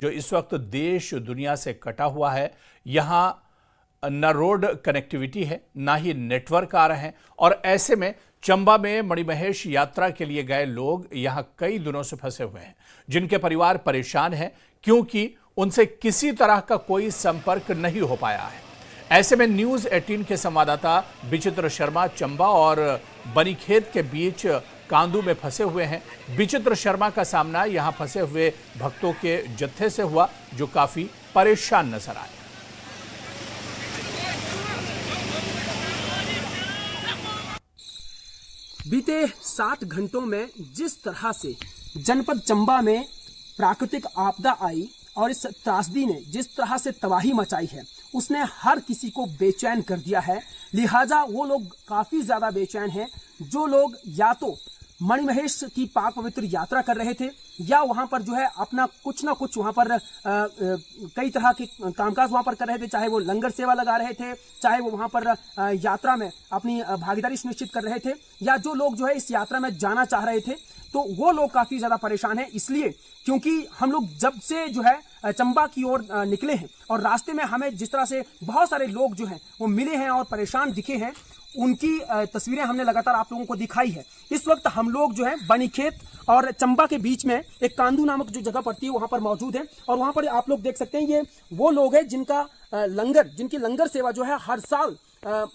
जो इस वक्त देश दुनिया से कटा हुआ है। यहाँ न रोड कनेक्टिविटी है, ना ही नेटवर्क आ रहे हैं, और ऐसे में चंबा में मणिमहेश यात्रा के लिए गए लोग यहां कई दिनों से फंसे हुए हैं, जिनके परिवार परेशान हैं क्योंकि उनसे किसी तरह का कोई संपर्क नहीं हो पाया है। ऐसे में न्यूज़ 18 के संवाददाता विचित्र शर्मा चंबा और बनीखेत के बीच कांदू में फंसे हुए हैं। विचित्र शर्मा का सामना यहां फंसे हुए भक्तों के जत्थे से हुआ, जो काफी परेशान नजर आए। बीते 7 घंटों में जिस तरह से जनपद चंबा में प्राकृतिक आपदा आई और इस त्रासदी ने जिस तरह से तबाही मचाई है, उसने हर किसी को बेचैन कर दिया है। लिहाजा वो लोग काफी ज्यादा बेचैन हैं जो लोग या तो मणिमहेश की पाक पवित्र यात्रा कर रहे थे या वहां पर जो है अपना कुछ ना कुछ वहां पर कई तरह के कामकाज वहां पर कर रहे थे, चाहे वो लंगर सेवा लगा रहे थे, चाहे वो वहां पर यात्रा में अपनी भागीदारी सुनिश्चित कर रहे थे, या जो लोग जो है इस यात्रा में जाना चाह रहे थे, तो वो लोग काफी ज्यादा परेशान हैं। इसलिए क्योंकि हम लोग जब से जो है चंबा की ओर निकले हैं और रास्ते में हमें जिस तरह से बहुत सारे लोग जो हैं वो मिले हैं और परेशान दिखे हैं, उनकी तस्वीरें हमने लगातार आप लोगों को दिखाई है। इस वक्त हम लोग जो है बनीखेत और चंबा के बीच में एक कांदू नामक जो जगह पड़ती है वहां पर मौजूद है, और वहां पर आप लोग देख सकते हैं ये वो लोग हैं जिनकी लंगर सेवा जो है हर साल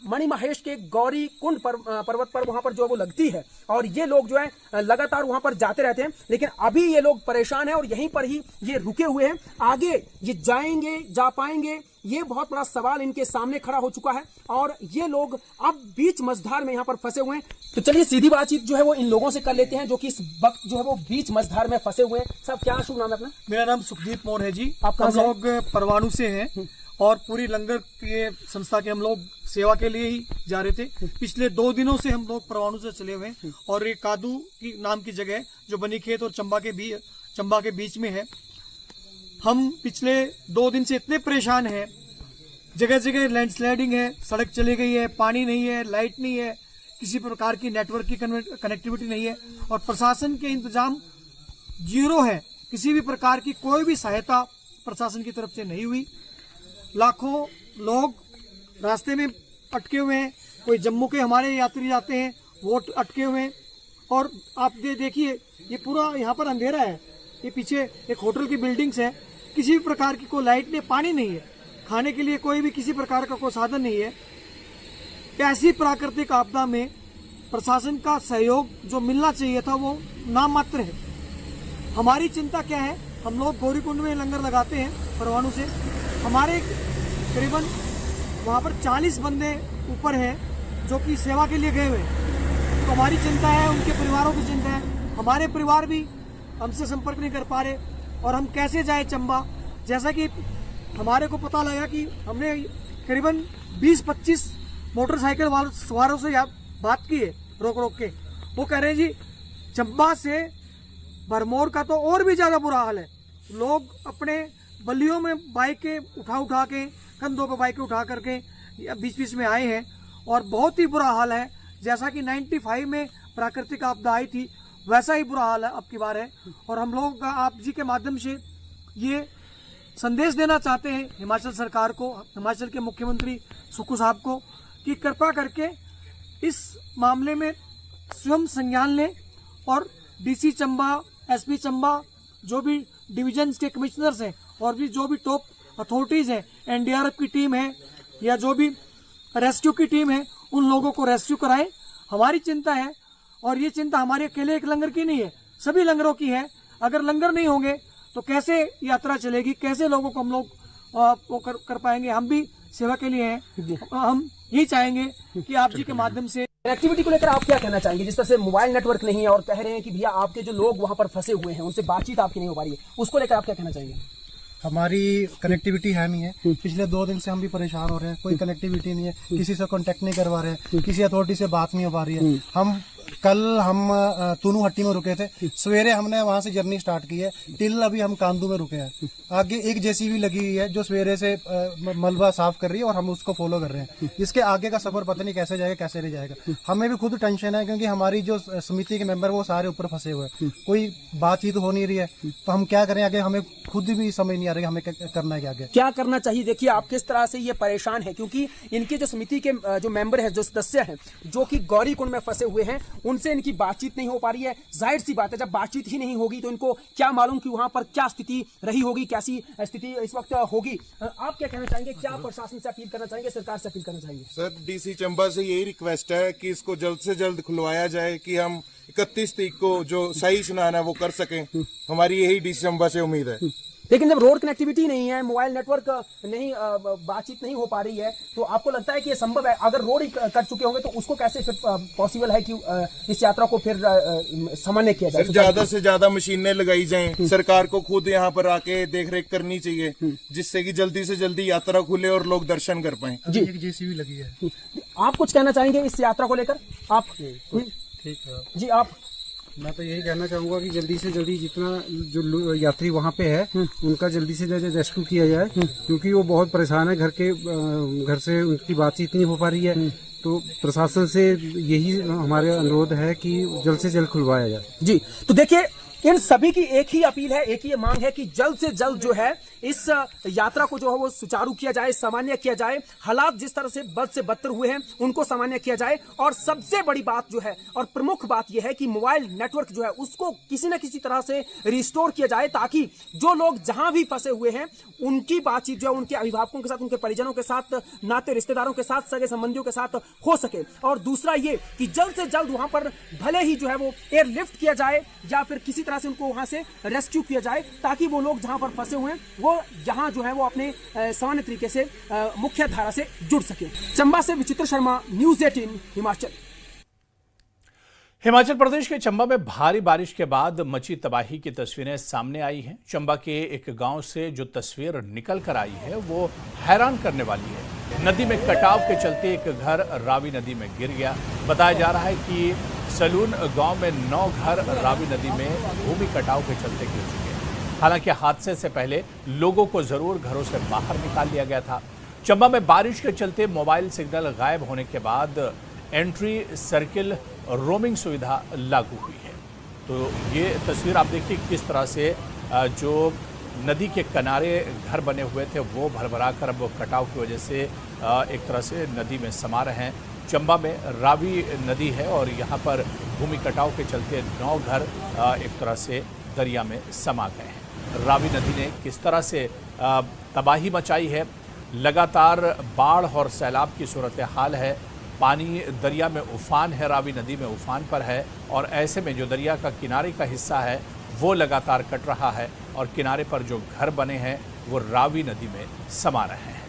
मणिमहेश के गौरी कुंड पर्वत पर वहां पर जो है वो लगती है, और ये लोग जो है लगातार वहां पर जाते रहते हैं। लेकिन अभी ये लोग परेशान हैं और यहीं पर ही ये रुके हुए हैं। आगे ये जाएंगे, जा पाएंगे, ये बहुत बड़ा सवाल इनके सामने खड़ा हो चुका है, और ये लोग अब बीच मझधार में यहाँ पर फंसे हुए हैं। तो चलिए सीधी बातचीत जो है वो इन लोगों से कर लेते हैं जो कि इस वक्त जो है वो बीच मझधार में फंसे हुए हैं। साहब, क्या शुभ नाम है अपना? मेरा नाम सुखदीप मौर्य है जी। आप हम लोग परवाणु से हैं और पूरी लंगर के संस्था के हम लोग सेवा के लिए ही जा रहे थे। पिछले 2 दिनों से हम लोग परवाणु से चले हुए हैं, और ये कादू की नाम की जगह है जो बनीखेत और चंबा के बीच में है। हम पिछले 2 दिन से इतने परेशान हैं, जगह जगह लैंडस्लाइडिंग है, सड़क चली गई है, पानी नहीं है, लाइट नहीं है, किसी प्रकार की नेटवर्क की कनेक्टिविटी नहीं है, और प्रशासन के इंतजाम जीरो है। किसी भी प्रकार की कोई भी सहायता प्रशासन की तरफ से नहीं हुई। लाखों लोग रास्ते में अटके हुए हैं। कोई जम्मू के हमारे यात्री जाते हैं, वो अटके हुए हैं। और आप देखिए, ये पूरा यहाँ पर अंधेरा है। ये पीछे एक होटल की बिल्डिंग्स है, किसी भी प्रकार की कोई लाइट नहीं, पानी नहीं है, खाने के लिए कोई भी किसी प्रकार का कोई साधन नहीं है। ऐसी प्राकृतिक आपदा में प्रशासन का सहयोग जो मिलना चाहिए था वो नाम मात्र है। हमारी चिंता क्या है, हम लोग गौरीकुंड में लंगर लगाते हैं परवाणु से। हमारे करीबन वहाँ पर 40 बंदे ऊपर हैं जो कि सेवा के लिए गए हुए हैं। तो हमारी चिंता है, उनके परिवारों की चिंता है। हमारे परिवार भी हमसे संपर्क नहीं कर पा रहे, और हम कैसे जाए चंबा। जैसा कि हमारे को पता लगा कि हमने करीबन 20-25 मोटरसाइकिल सवारों से बात की है रोक के। वो कह रहे हैं जी चंबा से भरमौर का तो और भी ज्यादा बुरा हाल है। लोग अपने बल्लियों में बाइकें उठा के, कंधों पर बाइकें उठा करके बीच में आए हैं, और बहुत ही बुरा हाल है। जैसा कि 95 में प्राकृतिक आपदा आई थी, वैसा ही बुरा हाल है अब की बार है। और हम लोग आप जी के माध्यम से ये संदेश देना चाहते हैं हिमाचल सरकार को, हिमाचल के मुख्यमंत्री सुक्खू साहब को, कि कृपा करके इस मामले में स्वयं संज्ञान लें, और डीसी चंबा, एसपी चंबा, जो भी डिविजन के कमिश्नर्स हैं और भी जो भी टॉप अथॉरिटीज हैं, एनडीआरएफ की टीम है या जो भी रेस्क्यू की टीम है, उन लोगों को रेस्क्यू कराएं। हमारी चिंता है, और ये चिंता हमारे अकेले एक लंगर की नहीं है, सभी लंगरों की है। अगर लंगर नहीं होंगे तो कैसे यात्रा चलेगी, कैसे लोगों को हम लोग वो कर पाएंगे। हम भी सेवा के लिए हैं। हम यही चाहेंगे कि आप जी के माध्यम से कनेक्टिविटी को लेकर आप क्या कहना चाहेंगे? जिस तरह से मोबाइल नेटवर्क नहीं है और कह रहे हैं कि भैया आपके जो लोग वहां पर फंसे हुए हैं उनसे बातचीत आपकी नहीं हो पा रही है, उसको लेकर आप क्या कहना चाहेंगे? हमारी कनेक्टिविटी है नहीं है। पिछले 2 दिन से हम भी परेशान हो रहे हैं, कोई कनेक्टिविटी नहीं है, किसी से कांटेक्ट नहीं करवा रहे हैं, किसी अथॉरिटी से बात नहीं हो पा रही है। हम कल हम तुनुहट्टी में रुके थे, सवेरे हमने वहां से जर्नी स्टार्ट की है, टिल अभी हम कांदू में रुके हैं। आगे एक जेसीबी लगी हुई है जो सवेरे से मलबा साफ कर रही है और हम उसको फॉलो कर रहे हैं। इसके आगे का सफर पता नहीं कैसे जाएगा कैसे नहीं जाएगा। हमें भी खुद टेंशन है क्योंकि हमारी जो समिति के मेंबर वो सारे ऊपर फंसे हुए हैं, कोई बातचीत हो नहीं रही है, तो हम क्या करें आगे, हमें खुद भी समझ नहीं आ रही हमें करना है आगे क्या करना चाहिए। देखिए आप किस तरह से ये परेशान है, क्योंकि इनके जो समिति के जो मेंबर है, जो सदस्य हैं, जो कि गौरी कुंड में फंसे हुए हैं, उनसे इनकी बातचीत नहीं हो पा रही है। जाहिर सी बात है, जब बातचीत ही नहीं होगी तो इनको क्या मालूम कि वहां पर क्या स्थिति रही होगी, कैसी स्थिति इस वक्त होगी। आप क्या कहना चाहेंगे, क्या प्रशासन से अपील करना चाहेंगे, सरकार से अपील करना चाहेंगे? सर, डीसी चंबा से यही रिक्वेस्ट है कि इसको जल्द से जल्द खुलवाया जाए कि हम 31 तारीख को जो सही स्नान है वो कर सकें। हमारी यही डीसी चंबा से उम्मीद है। लेकिन जब रोड कनेक्टिविटी नहीं है, मोबाइल नेटवर्क नहीं, बातचीत नहीं हो पा रही है, तो आपको लगता है कि ये संभव है? अगर रोड ही कर चुके होंगे तो उसको कैसे फिर पॉसिबल है कि इस यात्रा को फिर सामान्य किया जाए? ज्यादा से ज्यादा मशीनें लगाई जाएं, सरकार को खुद यहाँ पर आके देख रेख करनी चाहिए, जिससे कि जल्दी से जल्दी यात्रा खुले और लोग दर्शन कर पाए। जी, एक जेसीबी लगी है। आप कुछ कहना चाहेंगे इस यात्रा को लेकर? आप ठीक है जी, आप मैं तो यही कहना चाहूंगा कि जल्दी से जल्दी जितना जो यात्री वहाँ पे है उनका जल्दी से जल्दी रेस्क्यू किया जाए, क्योंकि वो बहुत परेशान है। घर से उनकी बातचीत नहीं हो पा रही है, तो प्रशासन से यही हमारे अनुरोध है कि जल्द से जल्द खुलवाया जाए। जी, तो देखिए इन सभी की एक ही अपील है, एक ही मांग है कि जल्द से जल्द जो है इस यात्रा को जो है वो सुचारू किया जाए, सामान्य किया जाए। हालात जिस तरह से बद से बदतर हुए हैं उनको सामान्य किया जाए, और सबसे बड़ी बात जो है और प्रमुख बात यह है कि मोबाइल नेटवर्क जो है उसको किसी न किसी तरह से रिस्टोर किया जाए, ताकि जो लोग जहां भी फंसे हुए हैं उनकी बातचीत जो है उनके अभिभावकों के साथ, उनके परिजनों के साथ, नाते रिश्तेदारों के साथ, सगे संबंधियों के साथ हो सके। और दूसरा ये कि जल्द से जल्द वहां पर भले ही जो है वो एयरलिफ्ट किया जाए या फिर किसी तरह से उनको वहां से रेस्क्यू किया जाए, ताकि वो लोग जहां पर फंसे हुए हैं वो जहां जो है वो अपने सामान्य तरीके से मुख्य धारा से जुड़ सके। चंबा से विचित्र शर्मा, न्यूज़ 18 हिमाचल। हिमाचल प्रदेश के चंबा में भारी बारिश के बाद मची तबाही की तस्वीरें सामने आई हैं। चंबा के एक गांव से जो तस्वीर निकल कर आई है वो हैरान करने वाली है। नदी में कटाव के चलते एक घर रावी नदी में गिर गया। बताया जा रहा है कि सलून गांव में 9 घर रावी नदी में भूमि कटाव के चलते गिर चुके हैं। हालांकि हादसे से पहले लोगों को जरूर घरों से बाहर निकाल लिया गया था। चंबा में बारिश के चलते मोबाइल सिग्नल गायब होने के बाद एंट्री सर्किल रोमिंग सुविधा लागू हुई है। तो ये तस्वीर आप देखिए किस तरह से जो नदी के किनारे घर बने हुए थे वो भरभरा कर अब कटाव की वजह से एक तरह से नदी में समा रहे हैं। चंबा में रावी नदी है और यहाँ पर भूमि कटाव के चलते 9 घर एक तरह से दरिया में समा गए हैं। रावी नदी ने किस तरह से तबाही मचाई है, लगातार बाढ़ और सैलाब की सूरत हाल है। पानी दरिया में उफान है, रावी नदी में उफान पर है, और ऐसे में जो दरिया का किनारे का हिस्सा है वो लगातार कट रहा है और किनारे पर जो घर बने हैं वो रावी नदी में समा रहे हैं।